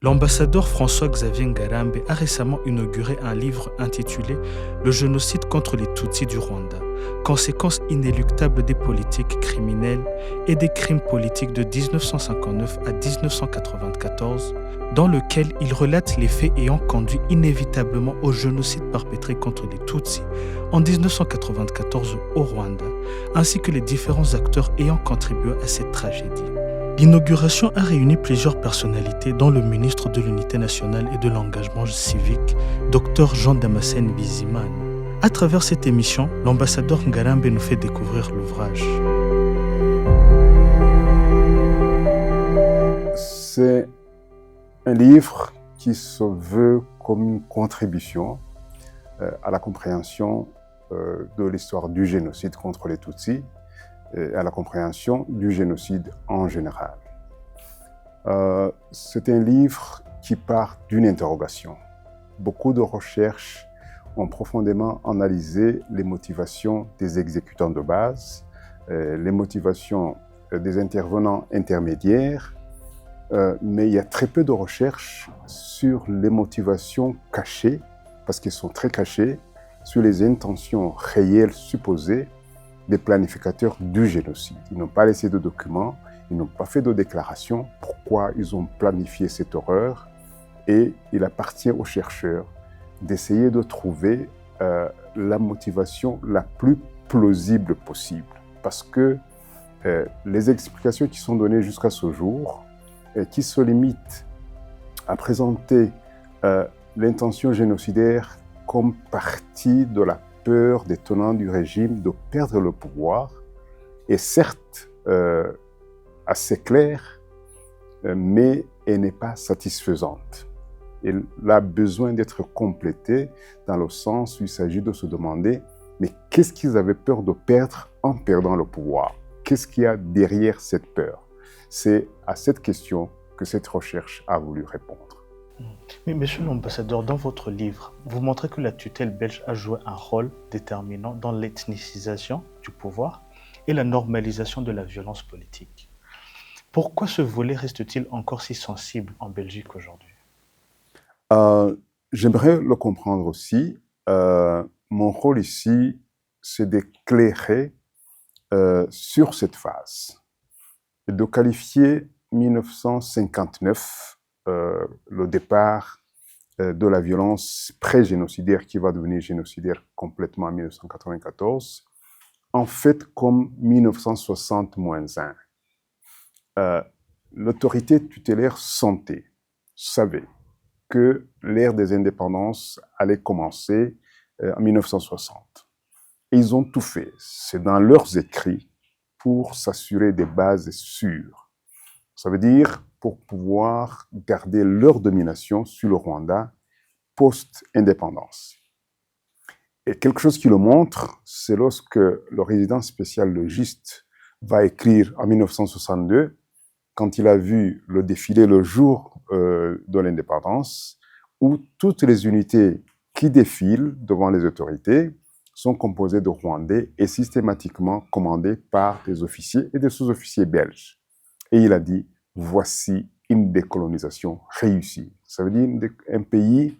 L'ambassadeur François-Xavier Ngarambe a récemment inauguré un livre intitulé Le génocide contre les Tutsis du Rwanda, conséquences inéluctables des politiques criminelles et des crimes politiques de 1959 à 1994, dans lequel il relate les faits ayant conduit inévitablement au génocide perpétré contre les Tutsis en 1994 au Rwanda, ainsi que les différents acteurs ayant contribué à cette tragédie. L'inauguration a réuni plusieurs personnalités, dont le ministre de l'Unité nationale et de l'engagement civique, Dr Jean Damascène Bizimana. À travers cette émission, l'ambassadeur Ngarambe nous fait découvrir l'ouvrage. C'est un livre qui se veut comme une contribution à la compréhension de l'histoire du génocide contre les Tutsis et à la compréhension du génocide en général. C'est un livre qui part d'une interrogation. Beaucoup de recherches ont profondément analysé les motivations des exécutants de base, les motivations des intervenants intermédiaires, mais il y a très peu de recherches sur les motivations cachées, parce qu'elles sont très cachées, sur les intentions réelles supposées des planificateurs du génocide. Ils n'ont pas laissé de documents, ils n'ont pas fait de déclaration pourquoi ils ont planifié cette horreur, et il appartient aux chercheurs d'essayer de trouver la motivation la plus plausible possible, parce que les explications qui sont données jusqu'à ce jour, qui se limitent à présenter l'intention génocidaire comme partie de la peur des tenants du régime de perdre le pouvoir, est certes assez claire, mais elle n'est pas satisfaisante. Elle a besoin d'être complétée dans le sens où il s'agit de se demander mais qu'est-ce qu'ils avaient peur de perdre en perdant le pouvoir? Qu'est-ce qu'il y a derrière cette peur? C'est à cette question que cette recherche a voulu répondre. Mais monsieur l'ambassadeur, dans votre livre, vous montrez que la tutelle belge a joué un rôle déterminant dans l'ethnicisation du pouvoir et la normalisation de la violence politique. Pourquoi ce volet reste-t-il encore si sensible en Belgique aujourd'hui? J'aimerais le comprendre aussi. Mon rôle ici, c'est d'éclairer sur cette phase, et de qualifier 1959, le départ de la violence pré-génocidaire qui va devenir génocidaire complètement en 1994, en fait comme 1960-1. L'autorité tutélaire savait que l'ère des indépendances allait commencer en 1960. Et ils ont tout fait, c'est dans leurs écrits, pour s'assurer des bases sûres. Ça veut dire pour pouvoir garder leur domination sur le Rwanda post-indépendance. Et quelque chose qui le montre, c'est lorsque le résident spécial légiste va écrire en 1962, quand il a vu le défilé le jour de l'indépendance, où toutes les unités qui défilent devant les autorités sont composées de Rwandais et systématiquement commandées par des officiers et des sous-officiers belges. Et il a dit, voici une décolonisation réussie. Ça veut dire un pays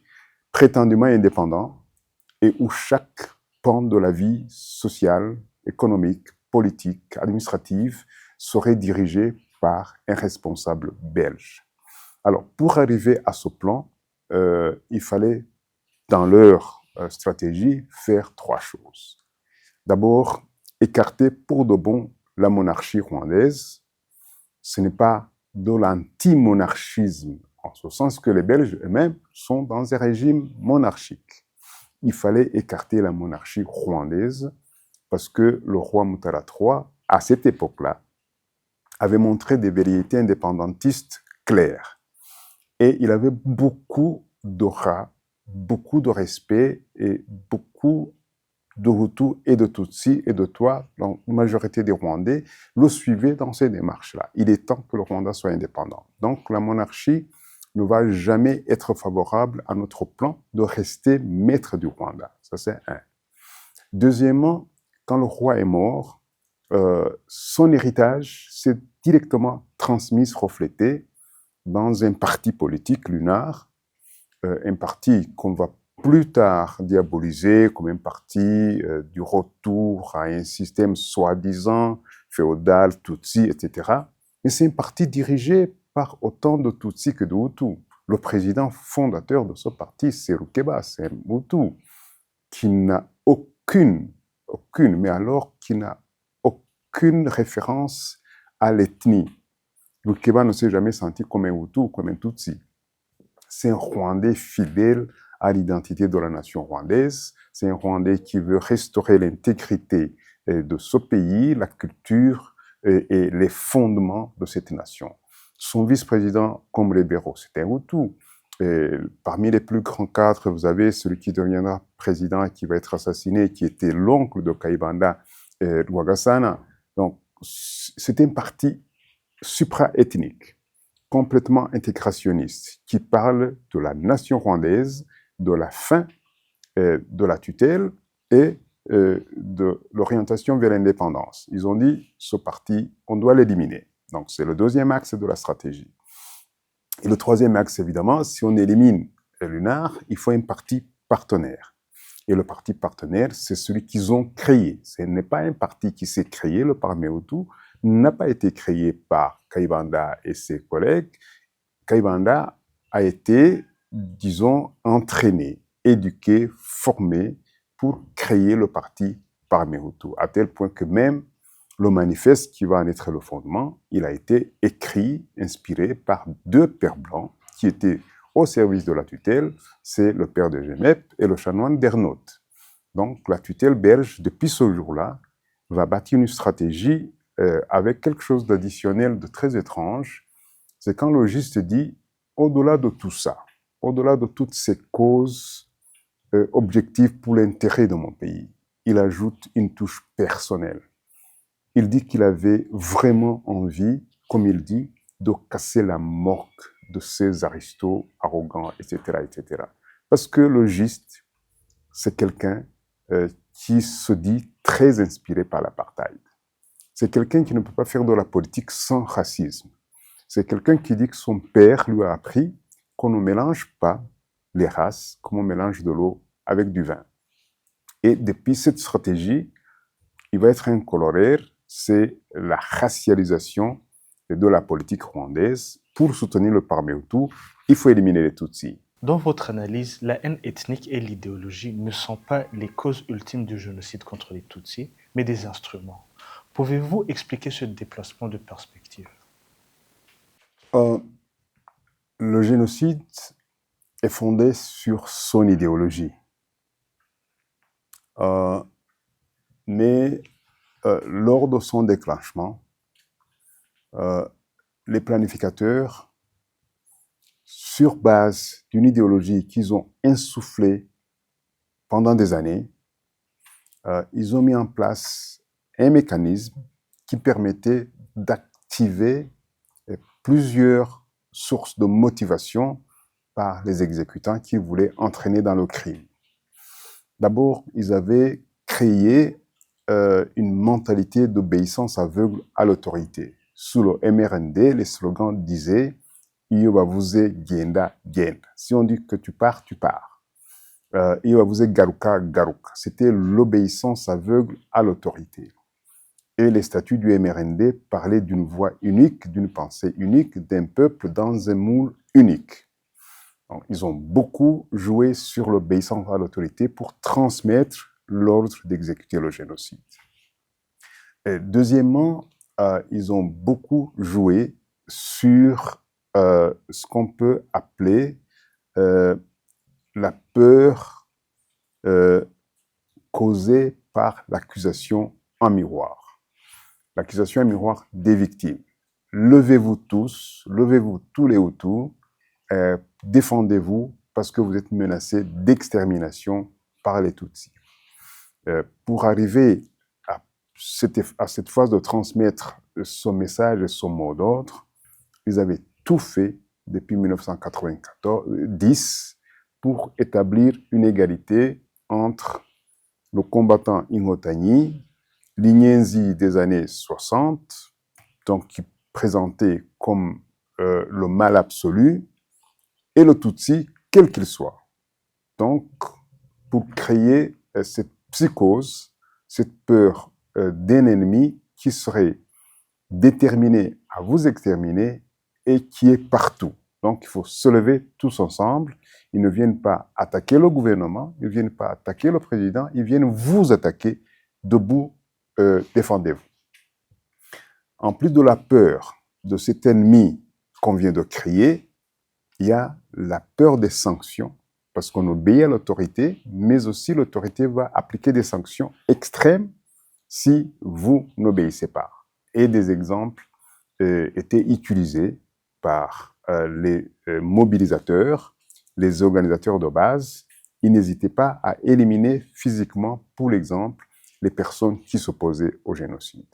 prétendument indépendant et où chaque pan de la vie sociale, économique, politique, administrative serait dirigé par un responsable belge. Alors, pour arriver à ce plan, il fallait, dans leur stratégie, faire trois choses. D'abord, écarter pour de bon la monarchie rwandaise. Ce n'est pas de l'anti-monarchisme, en ce sens que les Belges eux-mêmes sont dans un régime monarchique. Il fallait écarter la monarchie rwandaise parce que le roi Mutara III, à cette époque-là, avait montré des velléités indépendantistes claires. Et il avait beaucoup d'aura, beaucoup de respect et beaucoup de Hutus et de Tutsis et de Twa, la majorité des Rwandais, le suivaient dans ces démarches-là. Il est temps que le Rwanda soit indépendant. Donc la monarchie ne va jamais être favorable à notre plan de rester maître du Rwanda. Ça, c'est un. Deuxièmement, quand le roi est mort, son héritage s'est directement transmis, reflété dans un parti politique, l'UNAR, un parti qu'on va plus tard diaboliser comme un parti du retour à un système soi-disant féodal, Tutsi, etc. Mais c'est un parti dirigé par autant de Tutsi que de Hutus. Le président fondateur de ce parti, c'est Rukeba, c'est un Hutu, qui n'a aucune, mais alors qui n'a aucune référence à l'ethnie. Rukeba ne s'est jamais senti comme un Hutu ou comme un Tutsi. C'est un Rwandais fidèle à l'identité de la nation rwandaise. C'est un Rwandais qui veut restaurer l'intégrité de ce pays, la culture et les fondements de cette nation. Son vice-président, comme Lebero, c'est un Hutu. Et parmi les plus grands cadres, vous avez celui qui deviendra président et qui va être assassiné, qui était l'oncle de Kayibanda, Rwagasana. Donc, c'est un parti supra-ethnique, complètement intégrationniste, qui parle de la nation rwandaise, de la fin de la tutelle et de l'orientation vers l'indépendance. Ils ont dit, ce parti, on doit l'éliminer. Donc, c'est le deuxième axe de la stratégie. Et le troisième axe, évidemment, si on élimine l'UNAR, il faut un parti partenaire. Et le parti partenaire, c'est celui qu'ils ont créé. Ce n'est pas un parti qui s'est créé, le Parti Hutu n'a pas été créé par Kayibanda et ses collègues. Kayibanda a été, disons, entraîné, éduqué, formé pour créer le parti Parti Hutu, à tel point que même le manifeste qui va en être le fondement, il a été écrit, inspiré par deux pères blancs qui étaient au service de la tutelle, c'est le père de Gemep et le chanoine d'Ernaut. Donc la tutelle belge, depuis ce jour-là, va bâtir une stratégie avec quelque chose d'additionnel, de très étrange. C'est quand le logiste dit, au-delà de tout ça, au-delà de toutes ces causes objectives pour l'intérêt de mon pays, il ajoute une touche personnelle. Il dit qu'il avait vraiment envie, comme il dit, de casser la morgue de ces aristos arrogants, etc., etc. Parce que le logiste, c'est quelqu'un qui se dit très inspiré par l'apartheid. C'est quelqu'un qui ne peut pas faire de la politique sans racisme. C'est quelqu'un qui dit que son père lui a appris qu'on ne mélange pas les races comme on mélange de l'eau avec du vin. Et depuis cette stratégie, il va être un coloraire, c'est la racialisation de la politique rwandaise. Pour soutenir le Parti Hutu, il faut éliminer les Tutsis. Dans votre analyse, la haine ethnique et l'idéologie ne sont pas les causes ultimes du génocide contre les Tutsis, mais des instruments. Pouvez-vous expliquer ce déplacement de perspective? Le génocide est fondé sur son idéologie. Mais lors de son déclenchement, les planificateurs, sur base d'une idéologie qu'ils ont insufflée pendant des années, ils ont mis en place un mécanisme qui permettait d'activer plusieurs sources de motivation par les exécutants qui voulaient entraîner dans le crime. D'abord, ils avaient créé une mentalité d'obéissance aveugle à l'autorité. Sous le MRND, les slogans disaient « Iyobavuze genda genda ». Si on dit que tu pars, tu pars. Iyobavuze garuka garuka. C'était l'obéissance aveugle à l'autorité. Et les statuts du MRND parlaient d'une voix unique, d'une pensée unique, d'un peuple dans un moule unique. Donc, ils ont beaucoup joué sur l'obéissance à l'autorité pour transmettre l'ordre d'exécuter le génocide. Et deuxièmement, ils ont beaucoup joué sur ce qu'on peut appeler la peur causée par l'accusation en miroir. L'accusation en miroir des victimes. Levez-vous tous les Hutus, défendez-vous parce que vous êtes menacés d'extermination par les Tutsis. Pour arriver à cette phase de transmettre son message et son mot d'ordre, ils avaient tout fait depuis 1990 pour établir une égalité entre le combattant Ingotagni, l'Inyenzi des années 60, donc qui présentait comme le mal absolu, et le Tutsi, quel qu'il soit. Donc, pour créer cette psychose, cette peur d'un ennemi qui serait déterminé à vous exterminer et qui est partout. Donc, il faut se lever tous ensemble. Ils ne viennent pas attaquer le gouvernement, ils ne viennent pas attaquer le président, ils viennent vous attaquer. Debout, défendez-vous. En plus de la peur de cet ennemi qu'on vient de créer, il y a la peur des sanctions, parce qu'on obéit à l'autorité, mais aussi l'autorité va appliquer des sanctions extrêmes si vous n'obéissez pas. Et des exemples étaient utilisés par les mobilisateurs, les organisateurs de base. Ils n'hésitaient pas à éliminer physiquement, pour l'exemple, les personnes qui s'opposaient au génocide.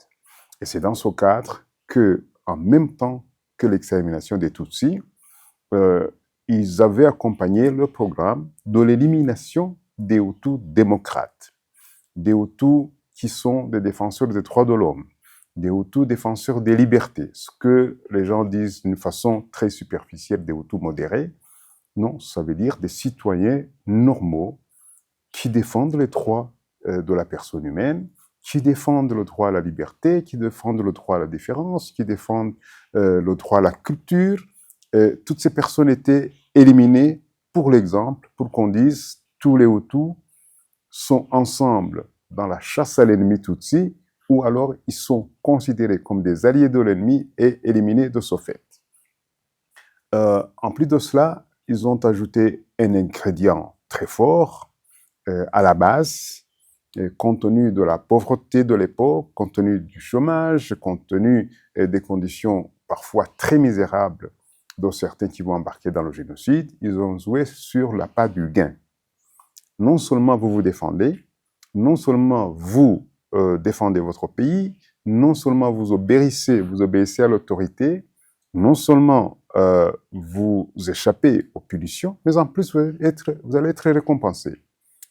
Et c'est dans ce cadre que, en même temps que l'extermination des Tutsis, ils avaient accompagné le programme de l'élimination des Hutus démocrates, des Hutus qui sont des défenseurs des droits de l'homme, des Hutus défenseurs des libertés, ce que les gens disent d'une façon très superficielle des Hutus modérés. Non, ça veut dire des citoyens normaux qui défendent les droits de la personne humaine, qui défendent le droit à la liberté, qui défendent le droit à la différence, qui défendent le droit à la culture. Toutes ces personnes étaient éliminées, pour l'exemple, pour qu'on dise tous les Hutus sont ensemble dans la chasse à l'ennemi Tutsi, ou alors ils sont considérés comme des alliés de l'ennemi et éliminés de ce fait. En plus de cela, ils ont ajouté un ingrédient très fort à la base, compte tenu de la pauvreté de l'époque, compte tenu du chômage, compte tenu des conditions parfois très misérables de certains qui vont embarquer dans le génocide, ils ont joué sur la part du gain. Non seulement vous vous défendez, non seulement vous défendez votre pays, non seulement vous obéissez à l'autorité, non seulement vous échappez aux punitions, mais en plus vous allez être récompensé.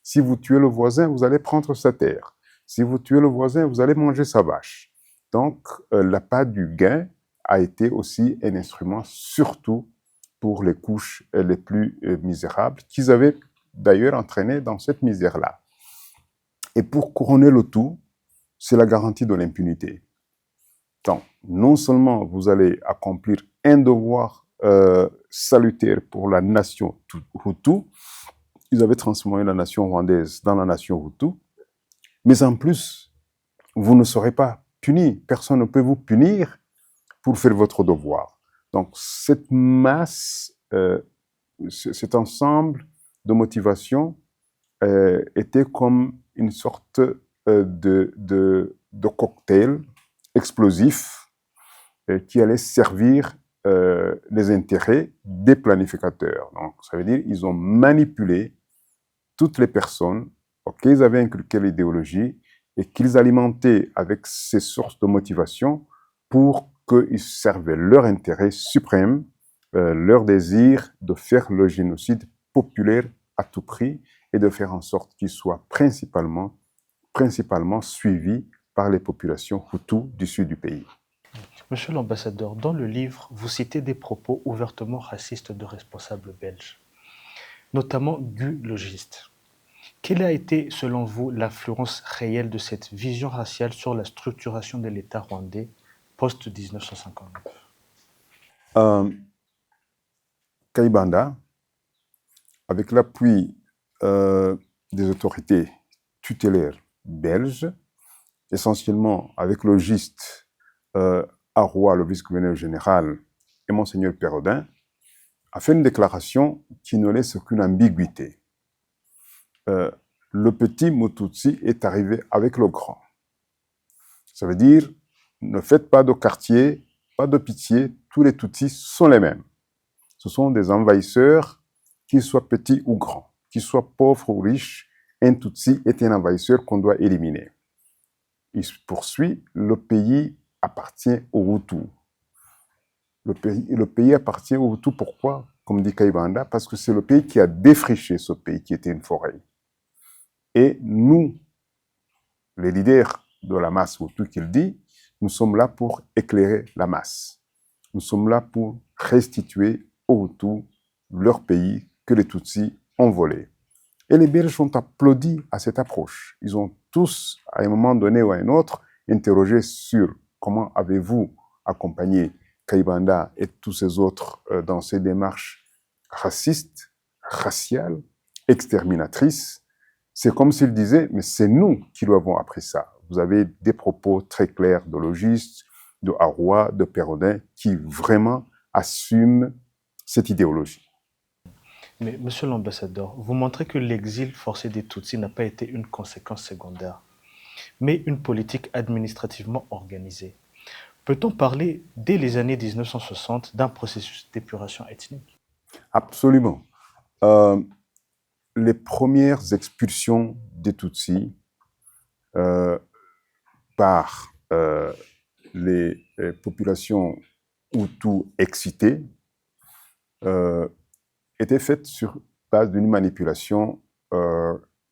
Si vous tuez le voisin, vous allez prendre sa terre. Si vous tuez le voisin, vous allez manger sa vache. Donc, la part du gain a été aussi un instrument, surtout pour les couches les plus misérables, qu'ils avaient d'ailleurs entraîné dans cette misère-là. Et pour couronner le tout, c'est la garantie de l'impunité. Donc, non seulement vous allez accomplir un devoir salutaire pour la nation Hutu, ils avaient transformé la nation rwandaise dans la nation Hutu, mais en plus, vous ne serez pas puni. Personne ne peut vous punir pour faire votre devoir. Donc, cette masse, cet ensemble de motivations était comme une sorte de cocktail explosif qui allait servir les intérêts des planificateurs. Donc, ça veut dire qu'ils ont manipulé toutes les personnes auxquelles ils avaient inculqué l'idéologie et qu'ils alimentaient avec ces sources de motivation pour qu'ils servaient leur intérêt suprême, leur désir de faire le génocide populaire à tout prix et de faire en sorte qu'il soit principalement suivi par les populations Hutus du sud du pays. Monsieur l'ambassadeur, dans le livre, vous citez des propos ouvertement racistes de responsables belges, notamment Guy Logiste. Quelle a été, selon vous, l'influence réelle de cette vision raciale sur la structuration de l'État rwandais post-1959 ? Kayibanda, avec l'appui des autorités tutélaires belges, essentiellement avec Logiste, Aroua, le vice-gouverneur général, et Monseigneur Perrodin, a fait une déclaration qui ne laisse aucune ambiguïté. Le petit Mututsi est arrivé avec le grand. Ça veut dire, ne faites pas de quartier, pas de pitié, tous les Tutsis sont les mêmes. Ce sont des envahisseurs, qu'ils soient petits ou grands, qu'ils soient pauvres ou riches, un Tutsi est un envahisseur qu'on doit éliminer. Il poursuit, le pays appartient aux Hutus. Le pays appartient aux Hutus, pourquoi? Comme dit Kayibanda, parce que c'est le pays qui a défriché ce pays qui était une forêt. Et nous, les leaders de la masse Hutu qu'il dit, nous sommes là pour éclairer la masse. Nous sommes là pour restituer aux Hutus leur pays que les Tutsis ont volé. Et les Belges ont applaudi à cette approche. Ils ont tous, à un moment donné ou à un autre, interrogé sur comment avez-vous accompagné Kayibanda et tous ces autres dans ces démarches racistes, raciales, exterminatrices. C'est comme s'ils disaient, mais c'est nous qui lui avons appris ça. Vous avez des propos très clairs de logistes, de Aroua, de Perrodin, qui vraiment assument cette idéologie. Mais, monsieur l'ambassadeur, vous montrez que l'exil forcé des Tutsis n'a pas été une conséquence secondaire, mais une politique administrativement organisée. Peut-on parler, dès les années 1960, d'un processus d'épuration ethnique? Absolument. Les premières expulsions des Tutsis par les populations Hutus excitées étaient faites sur base d'une manipulation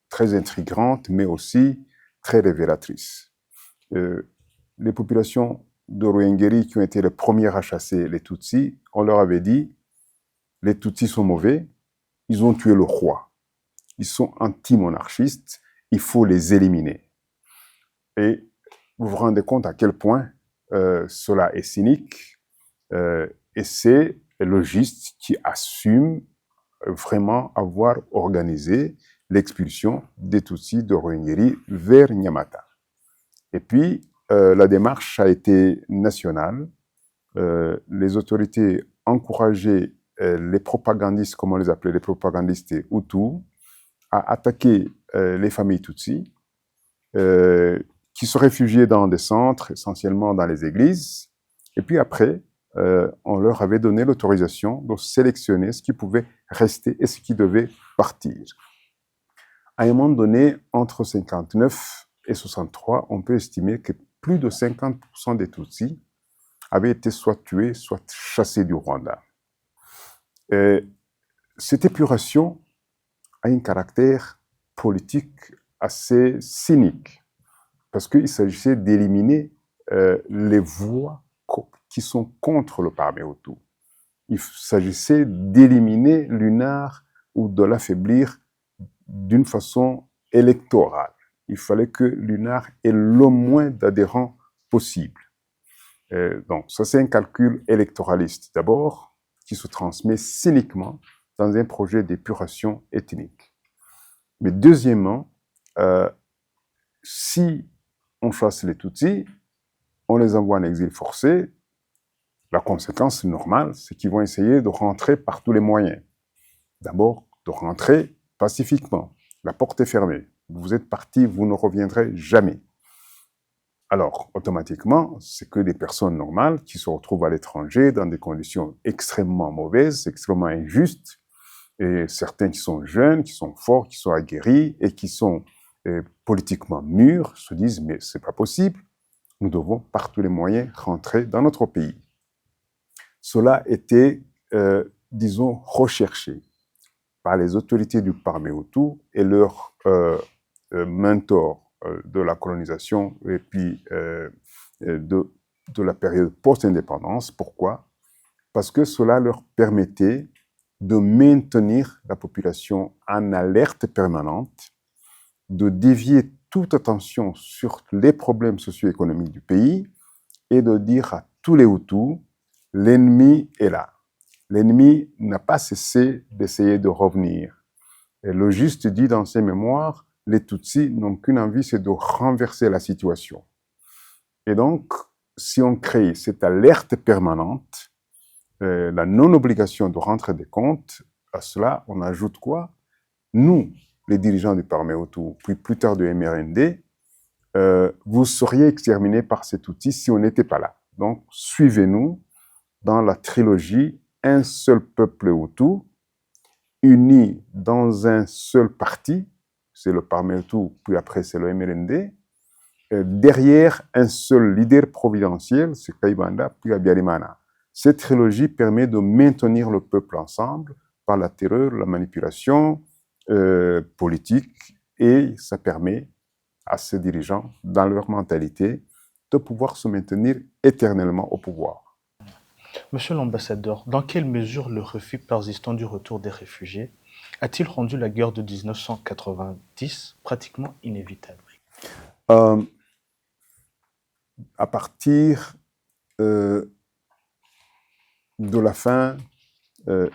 très intrigante, mais aussi très révélatrice. Les populations de Ruengeri qui ont été les premières à chasser les Tutsis, on leur avait dit les Tutsis sont mauvais, ils ont tué le roi, ils sont anti-monarchistes, il faut les éliminer. Et vous vous rendez compte à quel point cela est cynique, et c'est les logistes qui assument vraiment avoir organisé l'expulsion des Tutsis de Ruengeri vers Nyamata. Et puis, la démarche a été nationale. Les autorités encourageaient les propagandistes, comme on les appelait, les propagandistes Hutus, à attaquer les familles Tutsis, qui se réfugiaient dans des centres, essentiellement dans les églises. Et puis après, on leur avait donné l'autorisation de sélectionner ce qui pouvait rester et ce qui devait partir. À un moment donné, entre 59 et 63, on peut estimer que plus de 50% des Tutsis avaient été soit tués, soit chassés du Rwanda. Cette épuration a un caractère politique assez cynique, parce qu'il s'agissait d'éliminer les voix qui sont contre le Parmi Hutu. Il s'agissait d'éliminer l'UNAR ou de l'affaiblir d'une façon électorale. Il fallait que l'UNAR ait le moins d'adhérents possible. Donc, ça, c'est un calcul électoraliste, d'abord, qui se transmet cyniquement dans un projet d'épuration ethnique. Mais deuxièmement, si on chasse les Tutsis, on les envoie en exil forcé, la conséquence normale, c'est qu'ils vont essayer de rentrer par tous les moyens. D'abord, de rentrer pacifiquement. La porte est fermée. Vous êtes parti, vous ne reviendrez jamais. Alors, automatiquement, c'est que des personnes normales qui se retrouvent à l'étranger dans des conditions extrêmement mauvaises, extrêmement injustes, et certains qui sont jeunes, qui sont forts, qui sont aguerris et qui sont politiquement mûrs se disent « mais c'est pas possible, nous devons par tous les moyens rentrer dans notre pays ». Cela était, disons, recherché par les autorités du Parmi Hutu et leurs mentors de la colonisation et puis de la période post-indépendance. Pourquoi? Parce que cela leur permettait de maintenir la population en alerte permanente, de dévier toute attention sur les problèmes socio-économiques du pays et de dire à tous les Hutus, l'ennemi est là. L'ennemi n'a pas cessé d'essayer de revenir. Et le juste dit dans ses mémoires, les Tutsis n'ont qu'une envie, c'est de renverser la situation. Et donc, si on crée cette alerte permanente, la non-obligation de rentrer des comptes, à cela, on ajoute quoi? Nous, les dirigeants du Parmi Hutu, puis plus tard du MRND, vous seriez exterminés par cet outil si on n'était pas là. Donc, suivez-nous dans la trilogie un seul peuple Hutu, uni dans un seul parti, c'est le Parmi Hutu, puis après c'est le MRND, derrière un seul leader providentiel, c'est Kayibanda, puis Abiyarimana. Cette trilogie permet de maintenir le peuple ensemble par la terreur, la manipulation politique, et ça permet à ces dirigeants, dans leur mentalité, de pouvoir se maintenir éternellement au pouvoir. Monsieur l'ambassadeur, dans quelle mesure le refus persistant du retour des réfugiés a-t-il rendu la guerre de 1990 pratiquement inévitable? Euh, à partir euh, de la fin euh,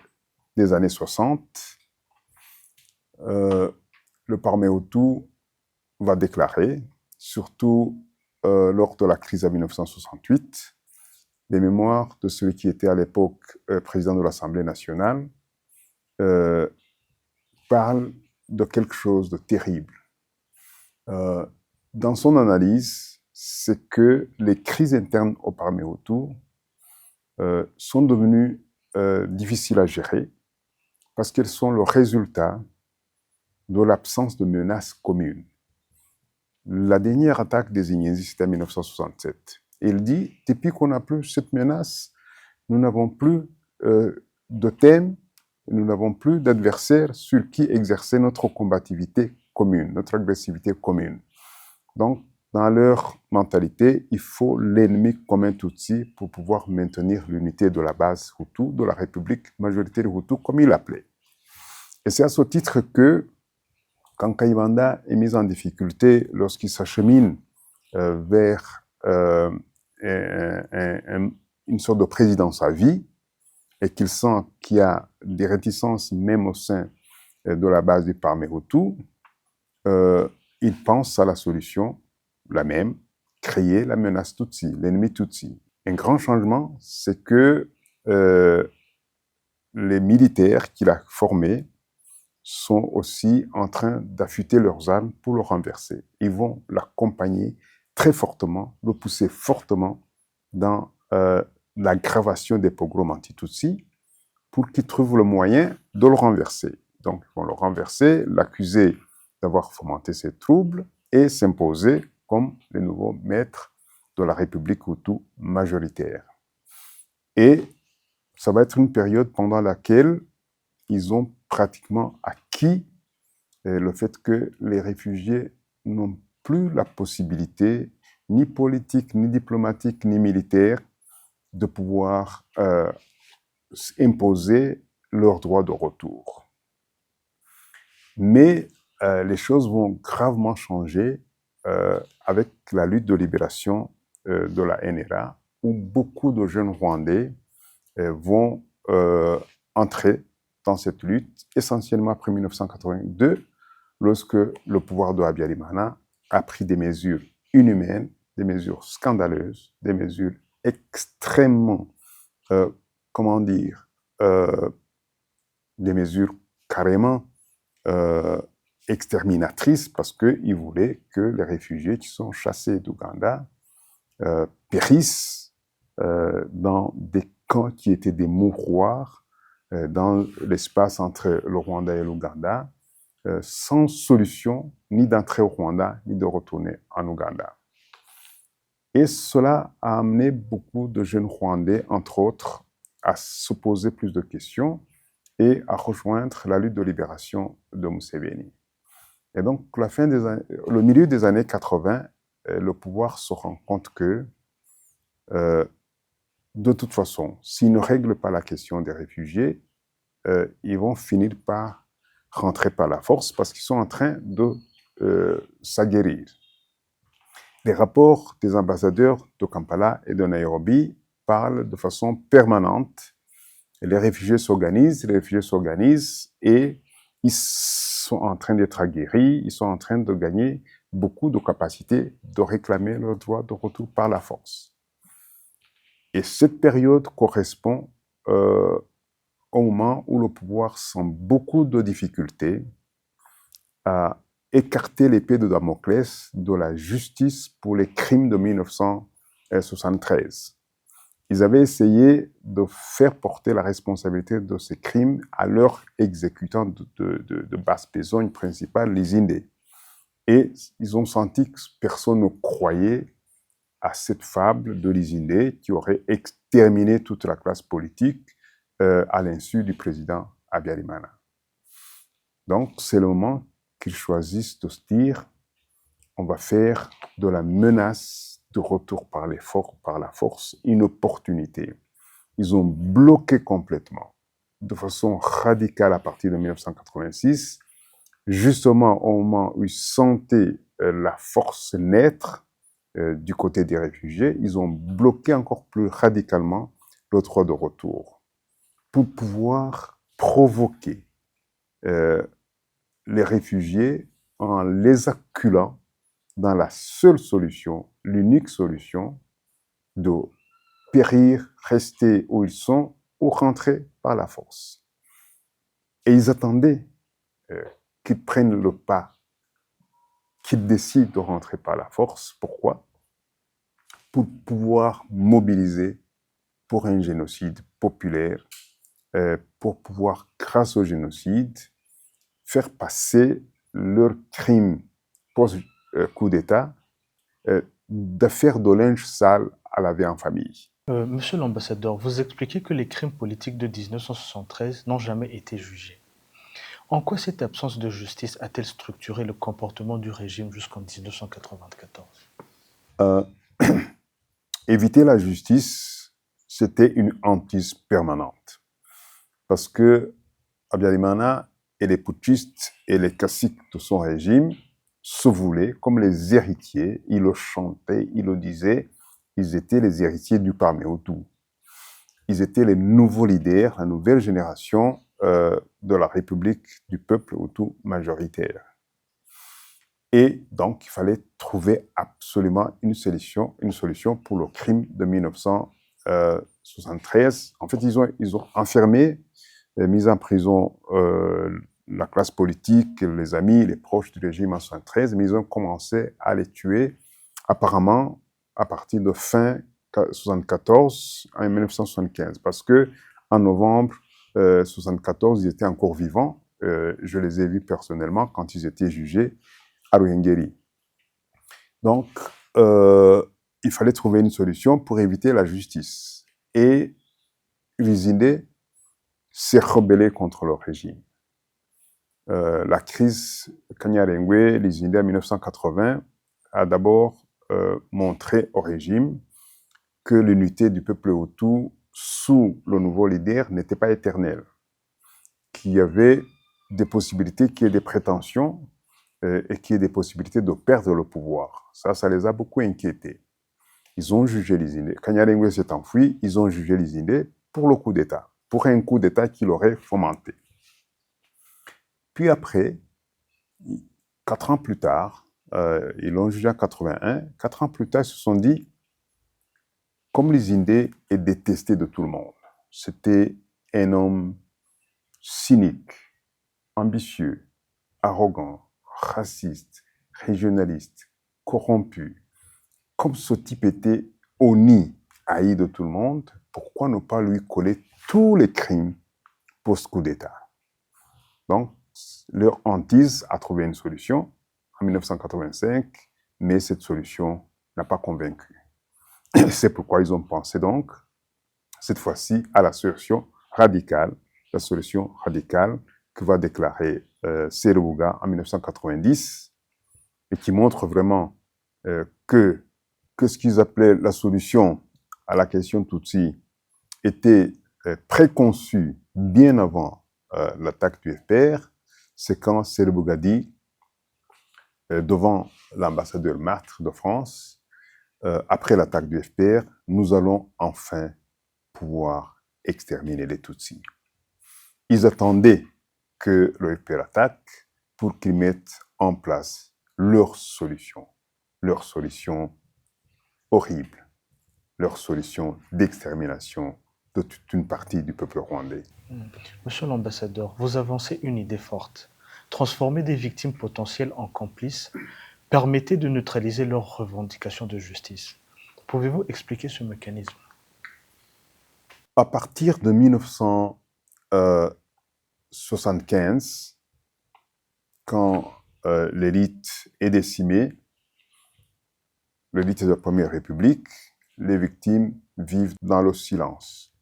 des années 60, le Parmehutu va déclarer, surtout lors de la crise de 1968, les mémoires de celui qui était à l'époque président de l'Assemblée nationale euh, parlent de quelque chose de terrible. Dans son analyse, c'est que les crises internes au Parmehutu sont devenues difficiles à gérer parce qu'elles sont le résultat de l'absence de menaces communes. La dernière attaque des Ignésis, c'était en 1967. Et il dit, depuis qu'on n'a plus cette menace, nous n'avons plus de thème, nous n'avons plus d'adversaires sur qui exercer notre combativité commune, notre agressivité commune. Donc, dans leur mentalité, il faut l'ennemi commun Tutsi pour pouvoir maintenir l'unité de la base Hutu, de la République majoritaire Hutu, comme il l'appelait. Et c'est à ce titre que, quand Kayibanda est mis en difficulté lorsqu'il s'achemine vers une sorte de présidence à vie, et qu'il sent qu'il y a des réticences même au sein de la base du Parmehutu, il pense à la solution, la même, créer la menace Tutsi, l'ennemi Tutsi. Un grand changement, c'est que les militaires qu'il a formés sont aussi en train d'affûter leurs armes pour le renverser. Ils vont l'accompagner très fortement, le pousser fortement dans l'aggravation des pogroms anti-Tutsi pour qu'il trouve le moyen de le renverser. Donc, ils vont le renverser, l'accuser d'avoir fomenté ces troubles et s'imposer comme les nouveaux maîtres de la République Hutu majoritaire. Et ça va être une période pendant laquelle ils ont pratiquement acquis le fait que les réfugiés n'ont plus la possibilité, ni politique, ni diplomatique, ni militaire, de pouvoir imposer leurs droits de retour. Mais les choses vont gravement changer avec la lutte de libération de la NRA, où beaucoup de jeunes Rwandais vont entrer dans cette lutte, essentiellement après 1982, lorsque le pouvoir de Habyarimana a pris des mesures inhumaines, des mesures scandaleuses, des mesures extrêmement, comment dire, des mesures carrément exterminatrices parce qu'ils voulaient que les réfugiés qui sont chassés d'Ouganda périssent dans des camps qui étaient des mouroirs dans l'espace entre le Rwanda et l'Ouganda, sans solution ni d'entrer au Rwanda, ni de retourner en Ouganda. Et cela a amené beaucoup de jeunes Rwandais, entre autres, à se poser plus de questions et à rejoindre la lutte de libération de Museveni. Et donc, le milieu des années 80, le pouvoir se rend compte que, de toute façon, s'ils ne règlent pas la question des réfugiés, ils vont finir par rentrer par la force parce qu'ils sont en train de s'aguerrir. Les rapports des ambassadeurs de Kampala et de Nairobi parlent de façon permanente. Les réfugiés s'organisent et ils sont en train d'être aguerris, ils sont en train de gagner beaucoup de capacités de réclamer leur droit de retour par la force. Et cette période correspond au moment où le pouvoir sent beaucoup de difficultés à écarter l'épée de Damoclès de la justice pour les crimes de 1973. Ils avaient essayé de faire porter la responsabilité de ces crimes à leur exécutant de basse besogne principal, les Indés. Et ils ont senti que personne ne croyait à cette fable de l'Izindé qui aurait exterminé toute la classe politique à l'insu du président Habyarimana. Donc, c'est le moment qu'ils choisissent de se dire on va faire de la menace de retour par la force une opportunité. ils ont bloqué complètement, de façon radicale à partir de 1986, justement au moment où ils sentaient la force naître du côté des réfugiés, ils ont bloqué encore plus radicalement le droit de retour pour pouvoir provoquer les réfugiés en les acculant dans la seule solution, l'unique solution de périr, rester où ils sont ou rentrer par la force. Et ils attendaient qu'ils prennent le pas, qu'ils décident de rentrer par la force. Pourquoi? Pour pouvoir mobiliser pour un génocide populaire, pour pouvoir, grâce au génocide, faire passer leurs crimes post-coup d'État, de faire de linge sale à la vie en famille. Monsieur l'ambassadeur, vous expliquez que les crimes politiques de 1973 n'ont jamais été jugés. En quoi cette absence de justice a-t-elle structuré le comportement du régime jusqu'en 1994? Éviter la justice, c'était une hantise permanente. Parce que Habyarimana et les putschistes et les caciques de son régime se voulaient comme les héritiers. Ils le chantaient, ils le disaient. Ils étaient les héritiers du Parmehutu. Ils étaient les nouveaux leaders, la nouvelle génération de la République du peuple hutu majoritaire. Et donc, il fallait trouver absolument une solution pour le crime de 1973. En fait, ils ont enfermé, mis en prison la classe politique, les amis, les proches du régime en 1973, mais ils ont commencé à les tuer, apparemment, à partir de fin 1974 en 1975. Parce que en novembre 1974, ils étaient encore vivants. Je les ai vus personnellement quand ils étaient jugés à Ruhengeri. Donc, il fallait trouver une solution pour éviter la justice. Et Lizinde s'est rebellé contre le régime. La crise Kanyarengwe, Lizinde en 1980, a d'abord montré au régime que l'unité du peuple hutu sous le nouveau leader n'était pas éternelle, qu'il y avait des possibilités, qu'il y ait des prétentions et qu'il y ait des possibilités de perdre le pouvoir. Ça les a beaucoup inquiétés. Ils ont jugé Lizinde. Kanyarengwe s'est enfui, ils ont jugé Lizinde pour le coup d'État, pour un coup d'État qu'il aurait fomenté. Puis après, 4 ans plus tard, ils l'ont jugé en 81, 4 ans plus tard, ils se sont dit, comme Lizinde est détesté de tout le monde, c'était un homme cynique, ambitieux, arrogant, raciste, régionaliste, corrompu. Comme ce type était honni, haï de tout le monde, pourquoi ne pas lui coller tous les crimes post-coup d'État? Donc, leur hantise a trouvé une solution en 1985, mais cette solution n'a pas convaincu. C'est pourquoi ils ont pensé donc, cette fois-ci, à la solution radicale que va déclarer Serubuga en 1990 et qui montre vraiment que ce qu'ils appelaient la solution à la question Tutsi était préconçue bien avant l'attaque du FPR. C'est quand Serubuga dit, devant l'ambassadeur Martre de France, après l'attaque du FPR, nous allons enfin pouvoir exterminer les Tutsis. Ils attendaient que le FPR attaque pour qu'ils mettent en place leur solution horrible, leur solution d'extermination de toute une partie du peuple rwandais. Monsieur l'ambassadeur, vous avancez une idée forte. Transformer des victimes potentielles en complices permettait de neutraliser leurs revendications de justice. Pouvez-vous expliquer ce mécanisme? À partir de 1975, quand l'élite est décimée, l'élite de la Première République, les victimes vivent dans le silence,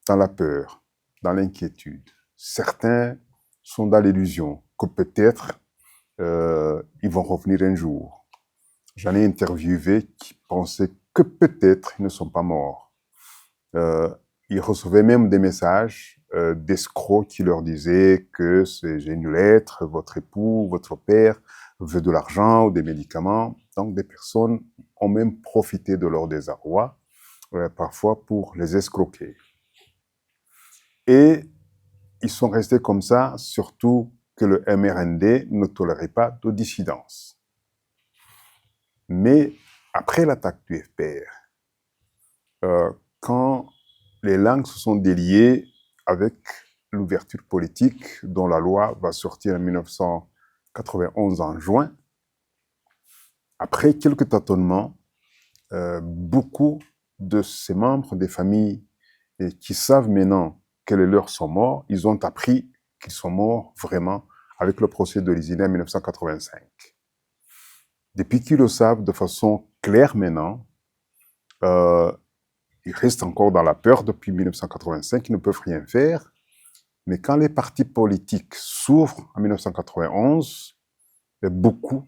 dans la peur, dans l'inquiétude. Certains sont dans l'illusion que peut-être ils vont revenir un jour. J'en ai interviewé qui pensaient que peut-être ils ne sont pas morts. ils recevaient même des messages d'escrocs qui leur disaient que j'ai une lettre, votre époux, votre père veut de l'argent ou des médicaments. Donc des personnes ont même profité de leur désarroi, parfois pour les escroquer. Et ils sont restés comme ça, surtout que le MRND ne tolérait pas de dissidence. Mais après l'attaque du FPR, quand les langues se sont déliées avec l'ouverture politique dont la loi va sortir en 1991 en juin, après quelques tâtonnements, beaucoup de ces membres des familles qui savent maintenant que les leurs sont morts, ils ont appris qu'ils sont morts vraiment avec le procès de Lizine en 1985. Depuis qu'ils le savent de façon claire maintenant, ils restent encore dans la peur depuis 1985, ils ne peuvent rien faire. Mais quand les partis politiques s'ouvrent en 1991, beaucoup,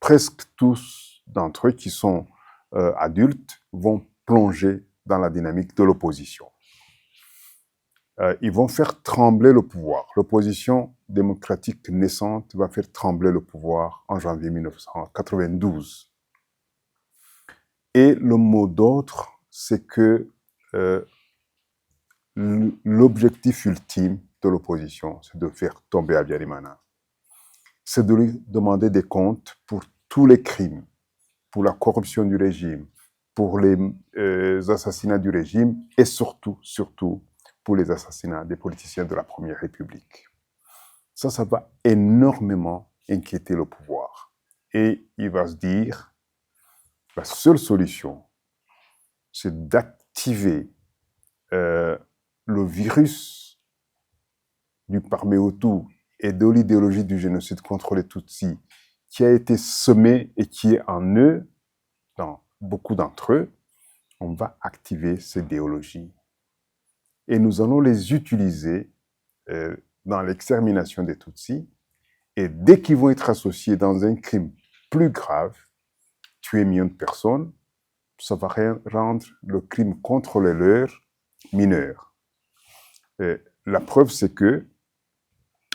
presque tous d'entre eux qui sont adultes vont plonger dans la dynamique de l'opposition. Ils vont faire trembler le pouvoir. L'opposition démocratique naissante va faire trembler le pouvoir en janvier 1992. Et le mot d'ordre, c'est que l'objectif ultime de l'opposition, c'est de faire tomber Habyarimana. C'est de lui demander des comptes pour tous les crimes, pour la corruption du régime, pour les assassinats du régime et surtout pour les assassinats des politiciens de la Première République. Ça va énormément inquiéter le pouvoir. Et il va se dire, la seule solution, c'est d'activer le virus du Parmehutu et de l'idéologie du génocide contre les Tutsis qui a été semé et qui est en eux, dans beaucoup d'entre eux. On va activer ces idéologies. Et nous allons les utiliser dans l'extermination des Tutsis. Et dès qu'ils vont être associés dans un crime plus grave, tuer millions de personnes, ça va rendre le crime contre les leurs mineur. Et la preuve, c'est que,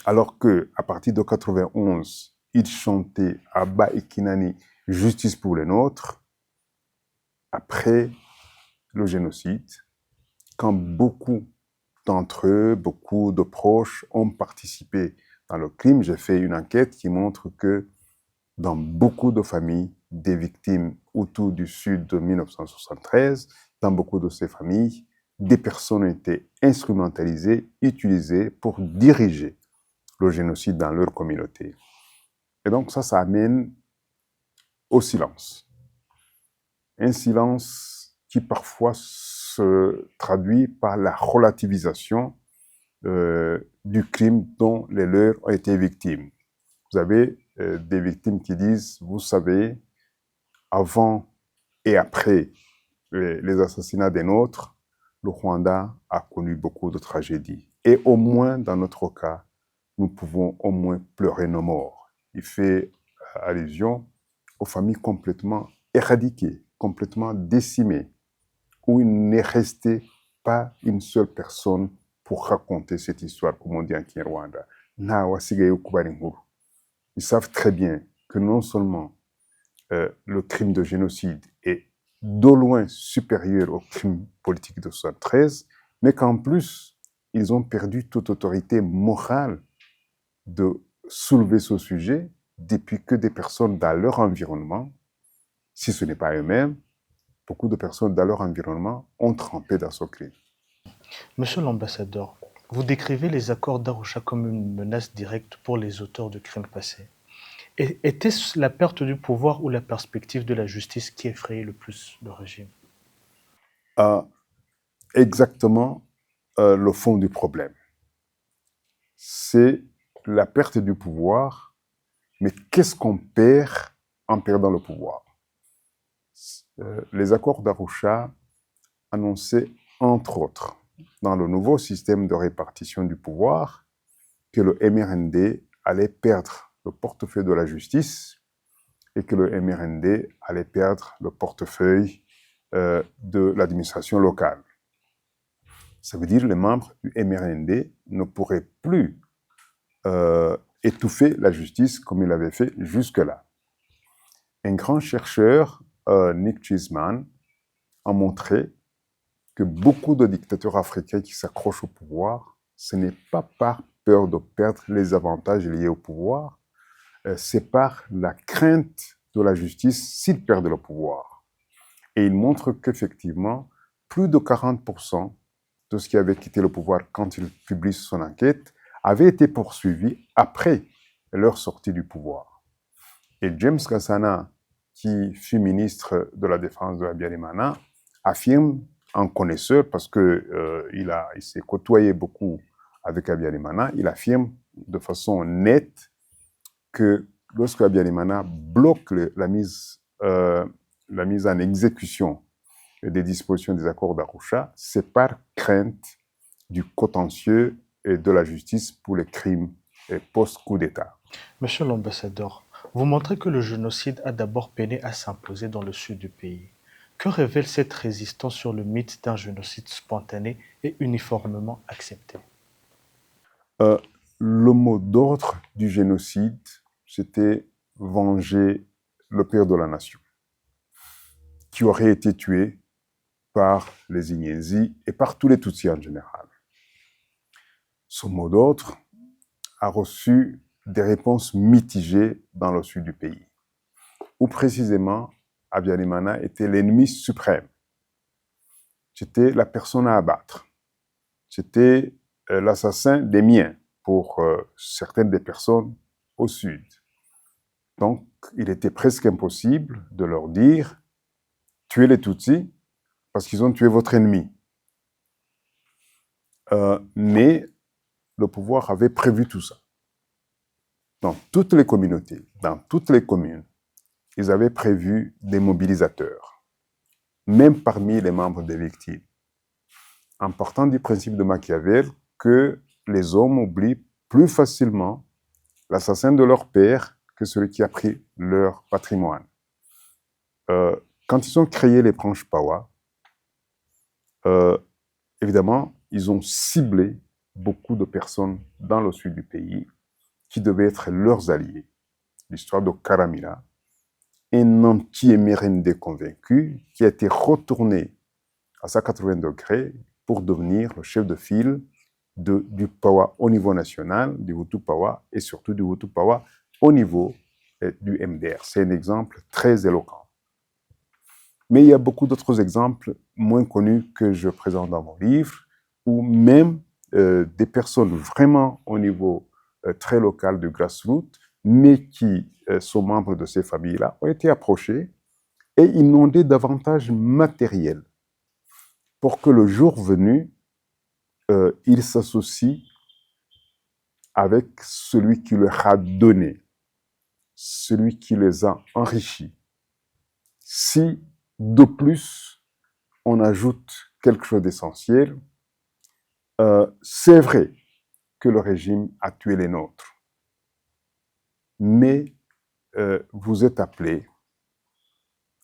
alors qu'à partir de 91, ils chantaient Abba et Kinani, justice pour les nôtres, après le génocide, quand beaucoup d'entre eux, beaucoup de proches ont participé dans le crime, j'ai fait une enquête qui montre que dans beaucoup de familles, des victimes Hutus du Sud de 1973, dans beaucoup de ces familles, des personnes ont été instrumentalisées, utilisées pour diriger le génocide dans leur communauté. Et donc ça amène au silence. Un silence qui parfois se traduit par la relativisation du crime dont les leurs ont été victimes. Vous avez des victimes qui disent, vous savez, avant et après les assassinats des nôtres, le Rwanda a connu beaucoup de tragédies. Et au moins, dans notre cas, nous pouvons au moins pleurer nos morts. Il fait allusion aux familles complètement éradiquées, complètement décimées, où il n'est resté pas une seule personne pour raconter cette histoire, comme on dit en Kinyarwanda. Ils savent très bien que non seulement le crime de génocide est de loin supérieur au crime politique de 1973, mais qu'en plus, ils ont perdu toute autorité morale de soulever ce sujet depuis que des personnes dans leur environnement, si ce n'est pas eux-mêmes, beaucoup de personnes dans leur environnement ont trempé dans ce crime. Monsieur l'ambassadeur, vous décrivez les accords d'Arusha comme une menace directe pour les auteurs de crimes passés. Était-ce la perte du pouvoir ou la perspective de la justice qui effrayait le plus le régime? Exactement le fond du problème. C'est la perte du pouvoir, mais qu'est-ce qu'on perd en perdant le pouvoir? Les accords d'Arusha annonçaient, entre autres, dans le nouveau système de répartition du pouvoir, que le MRND allait perdre le portefeuille de la justice et que le MRND allait perdre le portefeuille de l'administration locale. Ça veut dire que les membres du MRND ne pourraient plus étouffer la justice comme il avait fait jusque-là. Un grand chercheur, Nick Cheeseman, a montré que beaucoup de dictateurs africains qui s'accrochent au pouvoir, ce n'est pas par peur de perdre les avantages liés au pouvoir, c'est par la crainte de la justice s'ils perdent le pouvoir. Et il montre qu'effectivement, plus de 40% de ceux qui avaient quitté le pouvoir quand il publie son enquête avaient été poursuivis après leur sortie du pouvoir. Et James Kassana, qui fut ministre de la Défense de Habyarimana, affirme, en connaisseur, parce qu'il s'est côtoyé beaucoup avec Habyarimana, il affirme de façon nette que lorsque Habyarimana bloque la mise en exécution des dispositions des accords d'Arusha, c'est par crainte du contentieux et de la justice pour les crimes post-coup d'État. Monsieur l'ambassadeur, vous montrez que le génocide a d'abord peiné à s'imposer dans le sud du pays. Que révèle cette résistance sur le mythe d'un génocide spontané et uniformément accepté? Le mot d'ordre du génocide, c'était venger le père de la nation, qui aurait été tué par les Ignezi et par tous les Tutsis en général. Ce mot d'ordre a reçu des réponses mitigées dans le sud du pays, où précisément Habyarimana était l'ennemi suprême. C'était la personne à abattre. C'était l'assassin des miens pour certaines des personnes au sud. Donc, il était presque impossible de leur dire « tuez les Tutsis parce qu'ils ont tué votre ennemi ». Mais le pouvoir avait prévu tout ça. Dans toutes les communautés, dans toutes les communes, ils avaient prévu des mobilisateurs, même parmi les membres des victimes, en partant du principe de Machiavel que les hommes oublient plus facilement l'assassin de leur père que celui qui a pris leur patrimoine. Quand ils ont créé les branches Pawa, évidemment, ils ont ciblé beaucoup de personnes dans le sud du pays qui devaient être leurs alliés. L'histoire de Karamila, un anti-MRND convaincu qui a été retourné à 180 degrés pour devenir le chef de file du Pawa au niveau national, du Hutu Pawa, et surtout du Hutu Pawa au niveau du MDR. C'est un exemple très éloquent. Mais il y a beaucoup d'autres exemples moins connus que je présente dans mon livre, où même des personnes vraiment au niveau très local du grassroots, mais qui sont membres de ces familles-là, ont été approchés et inondés d'avantages matériels pour que le jour venu, ils s'associent avec celui qui leur a donné, celui qui les a enrichis. Si, de plus, on ajoute quelque chose d'essentiel, c'est vrai que le régime a tué les nôtres, mais vous êtes appelés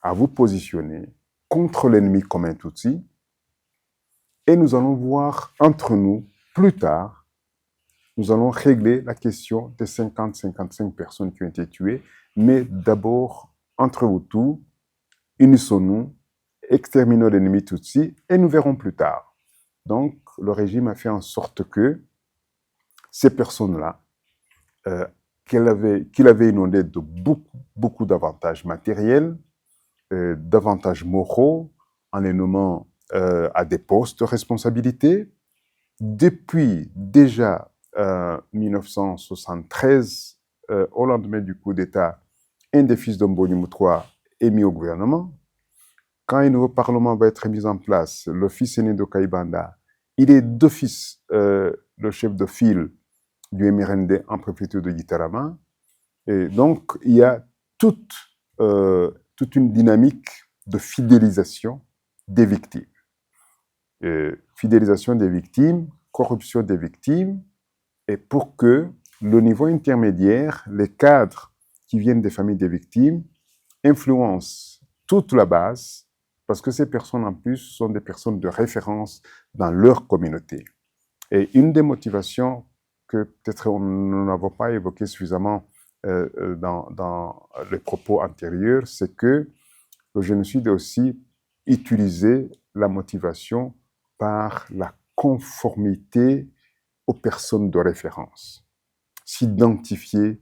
à vous positionner contre l'ennemi commun Tutsi, et nous allons voir entre nous, plus tard, nous allons régler la question des 50-55 personnes qui ont été tuées, mais d'abord, entre vous tous, unissons-nous, exterminons l'ennemi Tutsi, et nous verrons plus tard. Donc, le régime a fait en sorte que ces personnes-là, qu'il avait inondées de beaucoup d'avantages matériels, d'avantages moraux, en les nommant à des postes de responsabilité. Depuis déjà 1973, au lendemain du coup d'État, un des fils d'Omboni Moutoua est mis au gouvernement. Quand un nouveau parlement va être mis en place, le fils aîné de Kaibanda, il est d'office le chef de file du MRND en préfecture de Gitarama. Et donc, il y a toute une dynamique de fidélisation des victimes. Fidélisation des victimes, corruption des victimes, et pour que le niveau intermédiaire, les cadres qui viennent des familles des victimes, influencent toute la base parce que ces personnes en plus sont des personnes de référence dans leur communauté. Et une des motivations que peut-être nous n'avons pas évoquées suffisamment dans les propos antérieurs, c'est que le génocide a aussi utilisé la motivation par la conformité aux personnes de référence. S'identifier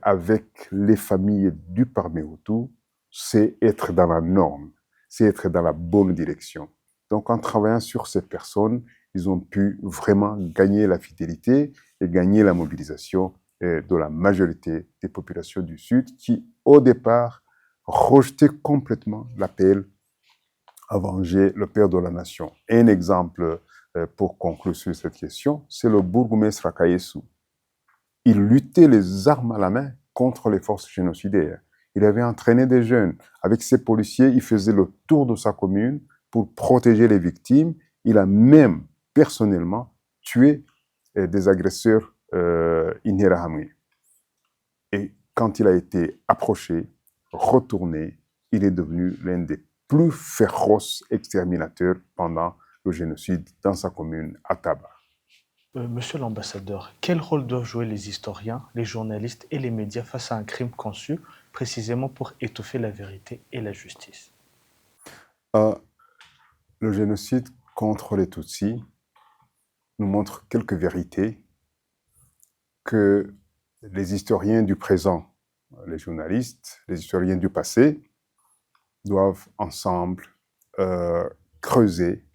avec les familles du Parmi Hutu, c'est être dans la norme, c'est être dans la bonne direction. Donc, en travaillant sur ces personnes, ils ont pu vraiment gagner la fidélité et gagner la mobilisation de la majorité des populations du Sud qui, au départ, rejetaient complètement l'appel à venger le père de la nation. Un exemple pour conclure sur cette question, c'est le bourgmestre Akayesu. Il luttait les armes à la main contre les forces génocidaires. Il avait entraîné des jeunes. Avec ses policiers, il faisait le tour de sa commune pour protéger les victimes. Il a même personnellement tué des agresseurs Interahamwe. Et quand il a été approché, retourné, il est devenu l'un des plus féroces exterminateurs pendant le génocide dans sa commune, à Taba. Monsieur l'ambassadeur, quel rôle doivent jouer les historiens, les journalistes et les médias face à un crime conçu précisément pour étouffer la vérité et la justice? Le génocide contre les Tutsis nous montre quelques vérités que les historiens du présent, les journalistes, les historiens du passé doivent ensemble creuser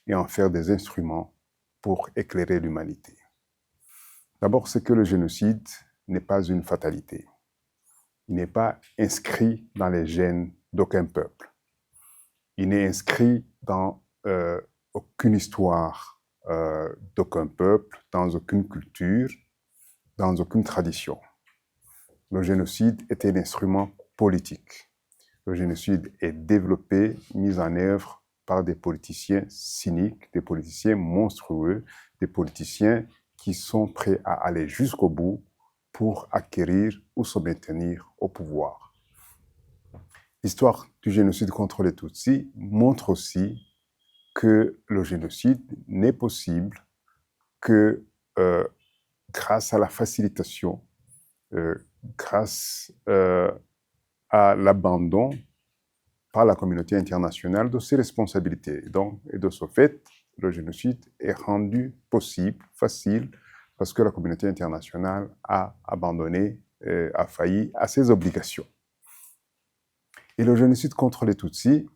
et en faire des instruments pour éclairer l'humanité. D'abord, c'est que le génocide n'est pas une fatalité. Il n'est pas inscrit dans les gènes d'aucun peuple. Il n'est inscrit dans aucune histoire d'aucun peuple, dans aucune culture, dans aucune tradition. Le génocide est un instrument politique. Le génocide est développé, mis en œuvre par des politiciens cyniques, des politiciens monstrueux, des politiciens qui sont prêts à aller jusqu'au bout pour acquérir ou se maintenir au pouvoir. L'histoire du génocide contre les Tutsis montre aussi que le génocide n'est possible que grâce à la facilitation, grâce à l'abandon par la communauté internationale de ses responsabilités. Donc, et de ce fait, le génocide est rendu possible, facile, parce que la communauté internationale a abandonné, a failli à ses obligations. Et le génocide contre les Tutsis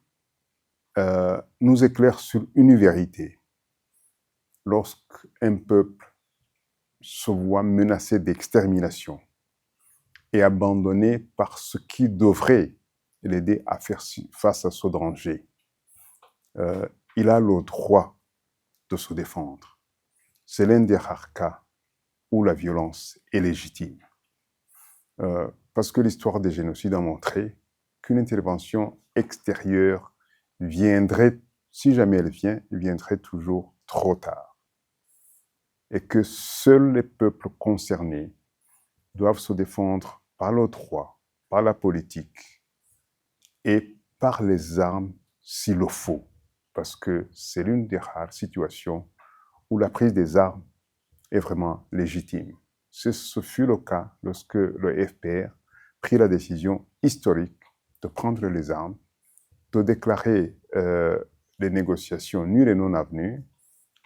nous éclaire sur une vérité. Lorsqu'un peuple se voit menacé d'extermination et abandonné par ce qui devrait l'aider à faire face à ce danger, il a le droit de se défendre. C'est l'un des rares cas où la violence est légitime. Parce que l'histoire des génocides a montré qu'une intervention extérieure viendrait, si jamais elle vient, elle viendrait toujours trop tard. Et que seuls les peuples concernés doivent se défendre par le droit, par la politique et par les armes s'il le faut. Parce que c'est l'une des rares situations où la prise des armes est vraiment légitime. Ce fut le cas lorsque le FPR prit la décision historique de prendre les armes, de déclarer les négociations nulles et non avenues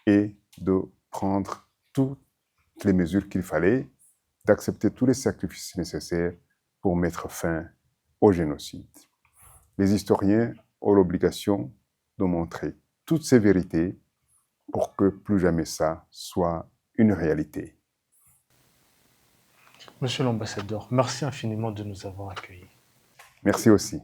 et de prendre toutes les mesures qu'il fallait, d'accepter tous les sacrifices nécessaires pour mettre fin au génocide. Les historiens ont l'obligation de montrer toutes ces vérités pour que plus jamais ça soit une réalité. Monsieur l'ambassadeur, merci infiniment de nous avoir accueillis. Merci aussi.